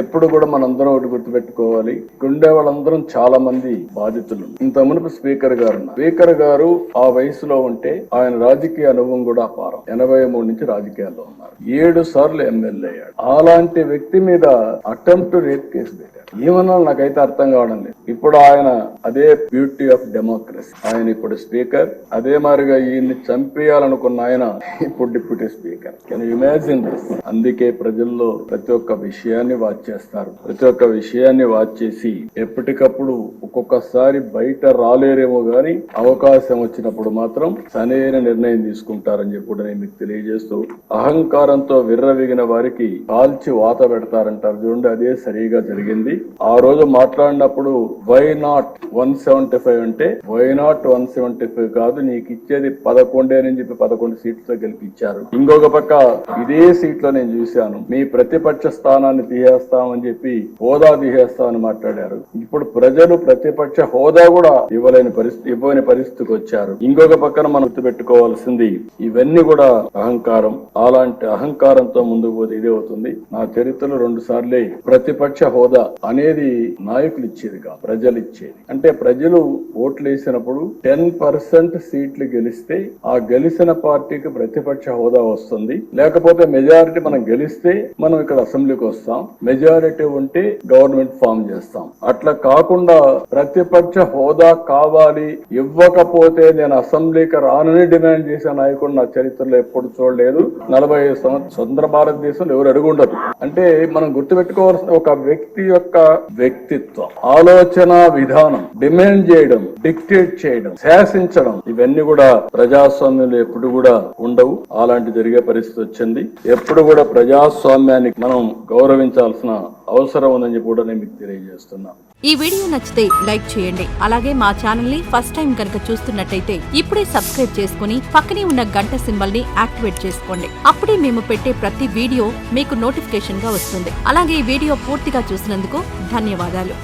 ఎప్పుడు కూడా మనందరం ఒకటి గుర్తుపెట్టుకోవాలి, ఉండే వాళ్ళందరం చాలా మంది బాధితులు. ఇంత మునుపు స్పీకర్ గారు ఆ వయసులో ఉంటే ఆయన రాజకీయ అనుభవం కూడా అపారం. 83 నుంచి రాజకీయాల్లో ఉన్నారు, 7 సార్లు ఎమ్మెల్యే అయ్యాడు. అలాంటి వ్యక్తి మీద అటెంప్ట్ రేప్ కేసు పెట్టారు. ఏమన్నా నాకైతే అర్థం కావడం లేదు. ఇప్పుడు ఆయన అదే బ్యూటీ ఆఫ్ డెమోక్రసీ, ఆయన ఇప్పుడు స్పీకర్. అదే మాదిరిగా ఈయన్ని చంపేయాలనుకున్న ఆయన ఇప్పుడు deputy speaker. Can you imagine this? అందుకే ప్రజల్లో ప్రతి ఒక్క విషయాన్ని వాచ్ చేస్తారు. ప్రతి ఒక్క విషయాన్ని వాచ్ చేసి ఎప్పటికప్పుడు ఒక్కొక్కసారి బయట రాలేరేమో గాని అవకాశం వచ్చినప్పుడు మాత్రం సరైన నిర్ణయం తీసుకుంటారని చెప్పి కూడా నేను మీకు తెలియజేస్తూ, అహంకారంతో విర్రవీగిన వారికి కాల్చి వాత పెడతారంటారు చూడండి, అదే సరిగా జరిగింది. ఆ రోజు మాట్లాడినప్పుడు వై నాట్ 175 అంటే వై నాట్ 175 కాదు, నీకు ఇచ్చేది 11 అని చెప్పి 11 సీట్లతో గెలిపించారు. ఇంకొక పక్క ఇదే సీట్లో నేను చూశాను, మీ ప్రతిపక్ష స్థానాన్ని తీసేస్తామని చెప్పి హోదా తీసేస్తామని మాట్లాడారు. ఇప్పుడు ప్రజలు ప్రతిపక్ష హోదా కూడా ఇవ్వని పరిస్థితికి వచ్చారు. ఇంకొక పక్కన మనం గుర్తుపెట్టుకోవాల్సింది, ఇవన్నీ కూడా అహంకారం. అలాంటి అహంకారంతో ముందుకు పోతే ఇదే అవుతుంది. నా చరిత్రలో 2 సార్లే ప్రతిపక్ష హోదా అనేది నాయకులు ఇచ్చేది కాదు, ప్రజలు ఇచ్చేది. అంటే ప్రజలు ఓట్లు వేసినప్పుడు 10% సీట్లు గెలిస్తే ఆ గెలిచిన పార్టీకి ప్రతిపక్ష హోదా వస్తుంది. లేకపోతే మెజారిటీ మనం గెలిస్తే మనం ఇక్కడ అసెంబ్లీకి వస్తాం, మెజారిటీ ఉంటే గవర్నమెంట్ ఫామ్ చేస్తాం. అట్లా కాకుండా ప్రతిపక్ష హోదా కావాలి, ఇవ్వకపోతే నేను అసెంబ్లీకి రానని డిమాండ్ చేసే నాయకుడు నా చరిత్రలో ఎప్పుడు చూడలేదు. 45 సంవత్సరాల స్వతంత్ర భారతదేశంలో ఎవరు అడుగుండదు. అంటే మనం గుర్తుపెట్టుకోవాల్సిన ఒక వ్యక్తి యొక్క వ్యక్తిత్వం, ఆలోచన విధానం, డిమాండ్ చేయడం, డిక్టేట్ చేయడం, శాసించడం, ఇవన్నీ కూడా ప్రజాస్వామ్యంలో ఎప్పుడు కూడా ఉండవు. అలాంటి జరిగే పరిస్థితి వచ్చింది. ఎప్పుడు కూడా ప్రజాస్వామ్యాన్ని మనం గౌరవించాల్సిన అవసరం ఉందని చెప్పి కూడా నేను మీకు తెలియజేస్తున్నా. ఈ వీడియో నచ్చితే లైక్ చేయండి. అలాగే మా ఛానల్ ని ఫస్ట్ టైం కనుక చూస్తున్నట్టయితే ఇప్పుడే సబ్స్క్రైబ్ చేసుకుని పక్కనే ఉన్న గంట సింబల్ ని యాక్టివేట్ చేసుకోండి. అప్పుడే మేము పెట్టే ప్రతి వీడియో మీకు నోటిఫికేషన్ గా వస్తుంది. అలాగే ఈ వీడియో పూర్తిగా చూసినందుకు ధన్యవాదాలు.